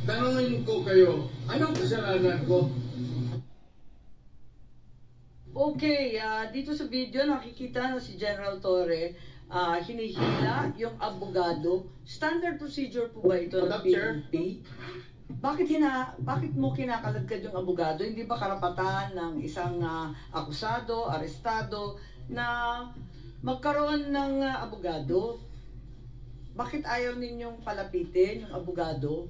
Tanungin ko kayo, anong kasalanan ko? Okay, dito sa video nakikita na si General Torre hinihila yung abogado. Standard procedure po ba ito ng PNP? Bakit mo kinakalagkad yung abogado? Hindi ba karapatan ng isang akusado, arestado na magkaroon ng abogado? Bakit ayaw ninyong palapitin yung abogado?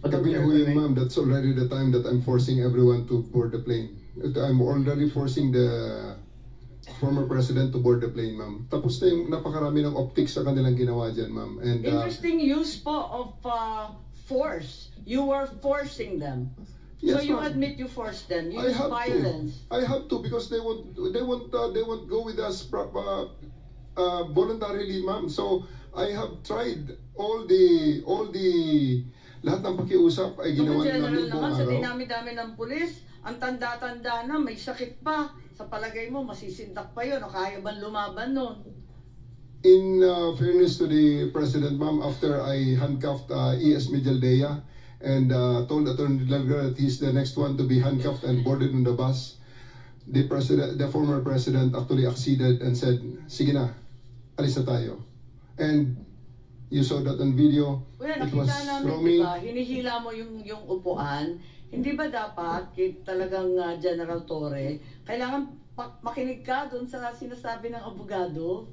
Ma'am, that's already the time that I'm forcing everyone to board the plane. I'm already forcing the former president to board the plane, ma'am. Tapos na yung napakarami ng optics sa kanilang ginawa dyan, ma'am. And interesting use po of force. You were forcing them. Yes, so you admit you forced them. You use violence. I have to because they won't go with us voluntarily, ma'am. So I have tried all the lahat ng pakiusap ay ginawa namin buong araw. Sa dinami-dami ng pulis, ang tanda-tanda na, may sakit pa. Sa palagay mo, masisindak pa yun o kaya ba lumaban nun? In fairness to the President, ma'am, after I handcuffed E.S. Mijaldea and told Attorney Delgado that he's the next one to be handcuffed and boarded on the bus, the former President actually acceded and said, sige na, alis na tayo. And you saw that on video. Well, nakita namin, diba, hinihila mo yung upuan. Hindi ba dapat, talagang General Torre, kailangan makinig ka doon sa sinasabi ng abogado?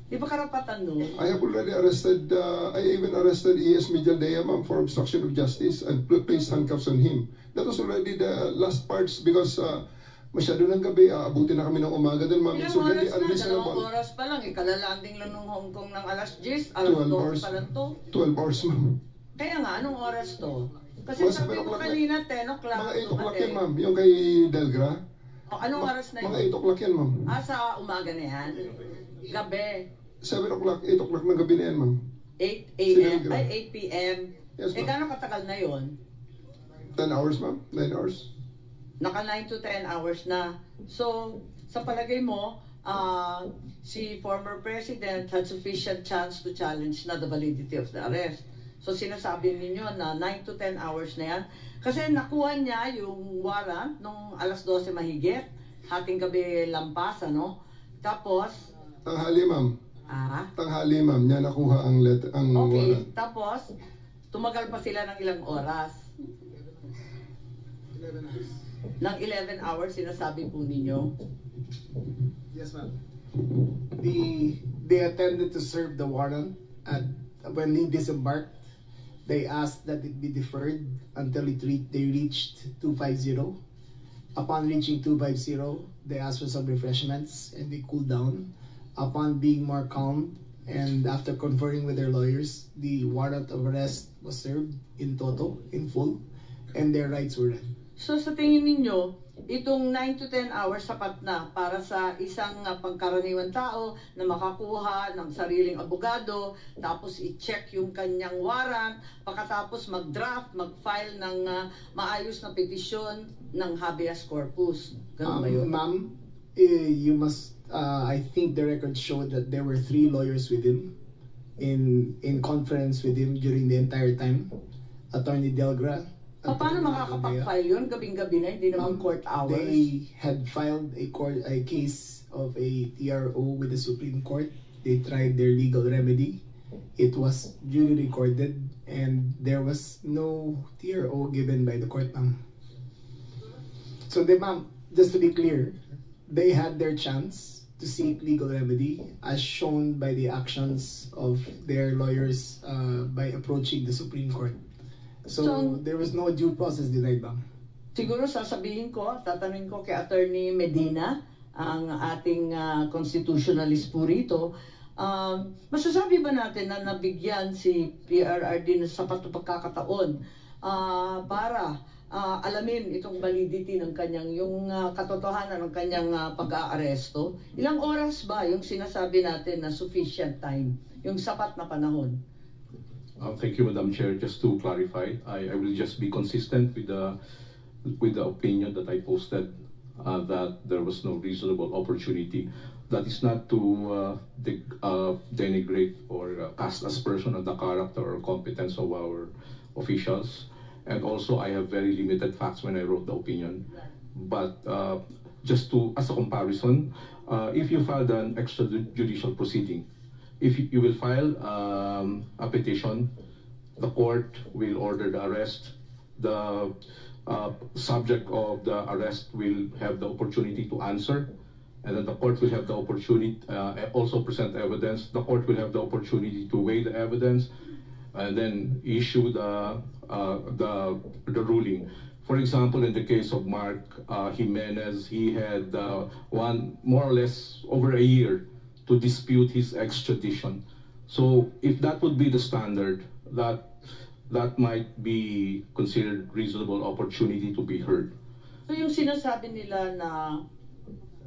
Di ba karapatan no? I have already arrested, I even arrested E.S. Mijaldea, ma'am, for obstruction of justice and placed handcuffs on him. That was already the last parts because masyado ng gabi, abutin na kami ng umaga doon, ma'am. Ilang oras na? Dalawang oras pa lang. Kalalanding lang ng Hong Kong ng alas 10, alas 12 pa lang to. 12 hours, ma'am. Kaya nga, anong oras to? Kasi sabi mo kanina, 10 o'clock. Mga 8 o'clock yan, ma'am. Yung kay Delgra. O, anong oras na yun? Mga 8 o'clock yan, ma'am. Sa umaga na yan? Gabi? 7 o'clock, 8 o'clock ng gabi na yan, ma'am. 8 a.m. Ay, 8 p.m. Yes, ma'am. Gano'ng katagal na yon? 10 hours, ma'am. 9 hours. Naka 9 to 10 hours na. So, sa palagay mo, si former president had sufficient chance to challenge na the validity of the arrest. So, sinasabi ninyo na 9 to 10 hours na yan. Kasi nakuha niya yung warrant nung alas 12 mahigit. Hating gabi lampas, ano? Tapos, tanghali, ma'am. Tanghali, ma'am. Niya nakuha ang warrant. Tapos, tumagal pa sila ng ilang oras. 11 hours. Ng 11 hours, sinasabi po ninyo? Yes, ma'am. They attended to serve the warrant, and when he disembarked, they asked that it be deferred until they reached 250. Upon reaching 250, they asked for some refreshments and they cooled down. Upon being more calm and after conferring with their lawyers, the warrant of arrest was served in toto, in full, and their rights were read. So sa tingin ninyo, itong 9 to 10 hours sapat na para sa isang pangkaraniwang tao na makakuha ng sariling abogado, tapos i-check yung kanyang warrant, pagkatapos mag-draft, mag-file ng maayos na petisyon ng habeas corpus. Ganun ba yun? Ma'am, you must, I think the record showed that there were 3 lawyers with him in conference with him during the entire time. Attorney Delgra. Paano makakapag-file yun? Gabing-gabi na, hindi naman court hours. They had filed a case of a TRO with the Supreme Court. They tried their legal remedy. It was duly recorded and there was no TRO given by the court, ma'am. So, ma'am, just to be clear, they had their chance to seek legal remedy as shown by the actions of their lawyers by approaching the Supreme Court. So there was no due process denied, ma'am. Siguro sasabihin ko, tatanungin ko kay Attorney Medina, ang ating constitutionalist po rito, masasabi ba natin na nabigyan si PRRD ng sapat na pagkakataon para alamin itong validity ng kanyang, yung katotohanan ng kanyang pag-aaresto? Ilang oras ba yung sinasabi natin na sufficient time, yung sapat na panahon? Thank you, Madam Chair. Just to clarify, I will just be consistent with the opinion that I posted that there was no reasonable opportunity That is not to denigrate or cast aspersion on the character or competence of our officials. And also, I have very limited facts when I wrote the opinion. But just as a comparison, if you filed an extrajudicial proceeding, if you will file a petition, the court will order the arrest. The subject of the arrest will have the opportunity to answer, and then the court will have the opportunity also present evidence. The court will have the opportunity to weigh the evidence, and then issue the ruling. For example, in the case of Mark Jimenez, he had more or less over a year to dispute his extradition. So if that would be the standard, that might be considered reasonable opportunity to be heard. So yung sinasabi nila na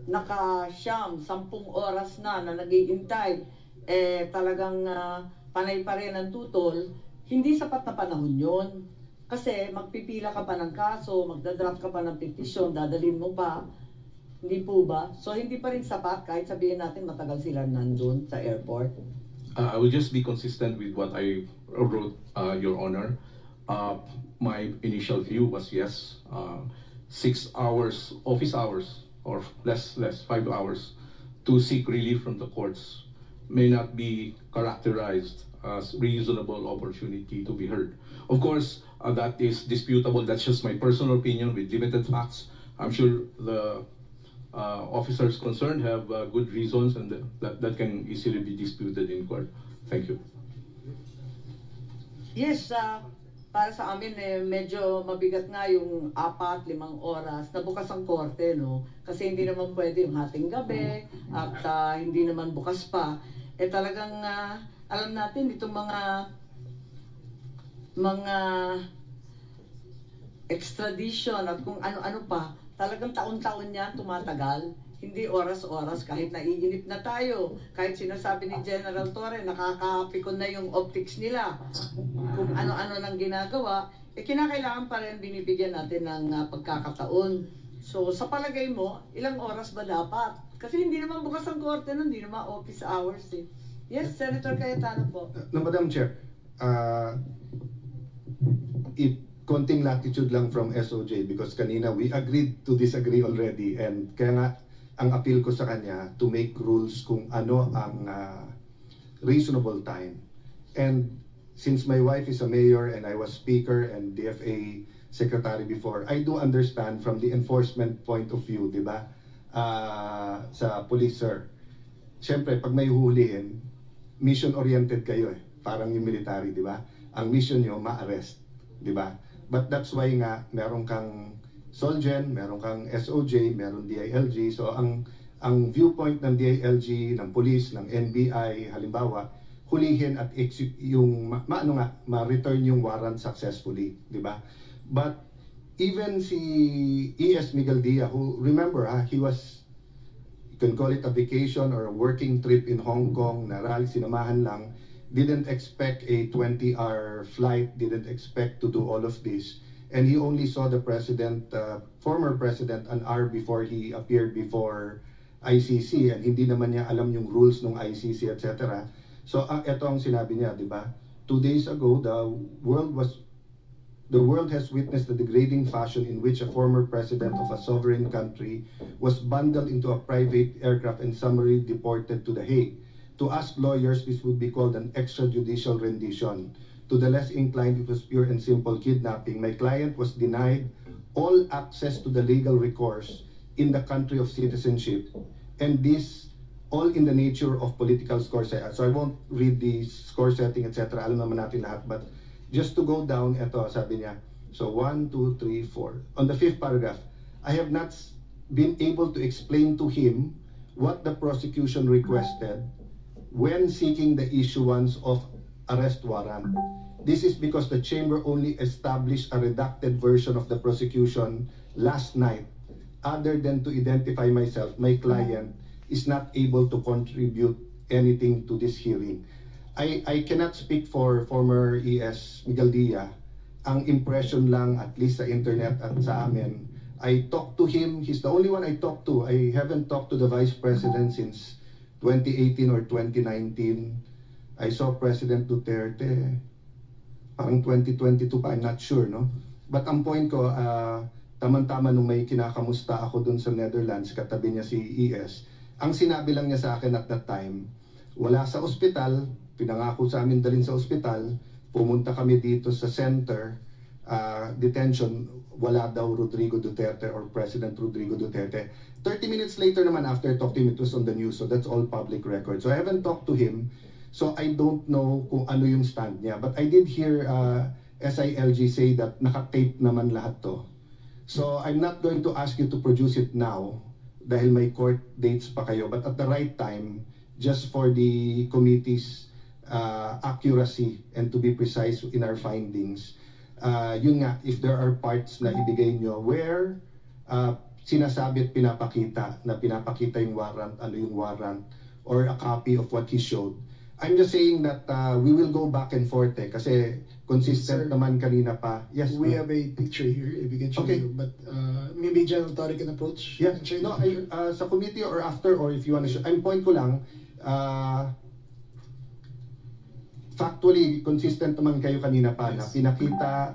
naka-10 oras na nag-iintay, talagang panay pa rin ang tutol, hindi sapat na panahon yun. Kasi magpipila ka pa ng kaso, magdadraft ka pa ng petisyon, dadalhin mo pa. Hindi po ba? So hindi pa rin sapat kahit sabihin natin matagal sila nandun sa airport? I will just be consistent with what I wrote, Your Honor. My initial view was yes, 6 hours, office hours, or less, 5 hours, to seek relief from the courts may not be characterized as reasonable opportunity to be heard. Of course, that is disputable. That's just my personal opinion with limited facts. I'm sure the officers concerned have good reasons, and that can easily be disputed in court. Thank you. Yes, para sa amin medyo mabigat nga yung 4-5 oras na bukas ang korte, no? Kasi hindi naman pwede yung hating gabi at hindi naman bukas pa. Talagang alam natin itong mga extradition at kung ano-ano pa, talagang taon-taon yan tumatagal. Hindi oras-oras, kahit naiinip na tayo. Kahit sinasabi ni General Torre, nakakapikon na yung optics nila. Kung ano-ano nang ginagawa, kinakailangan pa rin binibigyan natin ng pagkakataon. So, sa palagay mo, ilang oras ba dapat? Kasi hindi naman bukas ang korte nun, hindi naman office hours eh. Yes, Senator Cayetano po. No, Madam Chair, konting latitude lang from SOJ because kanina we agreed to disagree already, and kaya nga ang appeal ko sa kanya to make rules kung ano ang reasonable time. And since my wife is a mayor and I was speaker and DFA secretary before, I do understand from the enforcement point of view, di ba? Sa police, sir. Siyempre, pag may huhulihin, mission-oriented kayo eh. Parang yung military, di ba? Ang mission nyo, ma-arrest, di ba? But that's why nga, meron kang Solgen, meron kang SOJ, meron DILG. So ang viewpoint ng DILG, ng police, ng NBI, halimbawa, hulihin at yung ma-return yung warrant successfully, di ba? But even si E.S. Miguel Dia, who remember, he was, you can call it a vacation or a working trip in Hong Kong, na sinamahan lang, didn't expect a 20-hour flight, didn't expect to do all of this. And he only saw the president, former president, an hour before he appeared before ICC, and hindi naman niya alam yung rules ng ICC, etc. So ito ang sinabi niya, di ba? 2 days ago, the world has witnessed the degrading fashion in which a former president of a sovereign country was bundled into a private aircraft and summarily deported to The Hague. To us lawyers, this would be called an extrajudicial rendition. To the less inclined, it was pure and simple kidnapping. My client was denied all access to the legal recourse in the country of citizenship, and this all in the nature of political score setting. So I won't read the score setting, etc. Alam naman natin lahat, but just to go down, ito, sabi niya, so 1, 2, 3, 4. On the 5th paragraph, I have not been able to explain to him what the prosecution requested when seeking the issuance of arrest warrant. This is because the chamber only established a redacted version of the prosecution last night. Other than to identify myself, my client is not able to contribute anything to this hearing. I cannot speak for former E.S. Miguel Dia. Ang impression lang, at least sa internet at sa amin, I talked to him. He's the only one I talked to. I haven't talked to the Vice President since 2018 or 2019. I saw President Duterte parang 2022 pa, I'm not sure, no? But ang point ko, tama-tama nung may kinakamusta ako dun sa Netherlands, katabi niya si ES, ang sinabi lang niya sa akin at that time, wala sa ospital, pinangako sa amin dalhin sa ospital, pumunta kami dito sa center, detention, wala daw Rodrigo Duterte or President Rodrigo Duterte. 30 minutes later naman after talking to him, it was on the news, so that's all public record. So I haven't talked to him, so I don't know kung ano yung stand niya. But I did hear SILG say that naka-tape naman lahat to. So I'm not going to ask you to produce it now dahil may court dates pa kayo, but at the right time, just for the committee's accuracy and to be precise in our findings, yun nga, if there are parts na ibigay nyo where sinasabi at pinapakita yung warrant, ano yung warrant, or a copy of what he showed, I'm just saying that we will go back and forth kasi consistent Sir, naman kanina pa. Yes, we have a picture here if we can show Okay. you, but maybe General Torre can approach. Yeah, and show you no, the picture. sa committee or after, or if you want to show, ang point ko lang, factually consistent naman kayo kanina pa na pinakita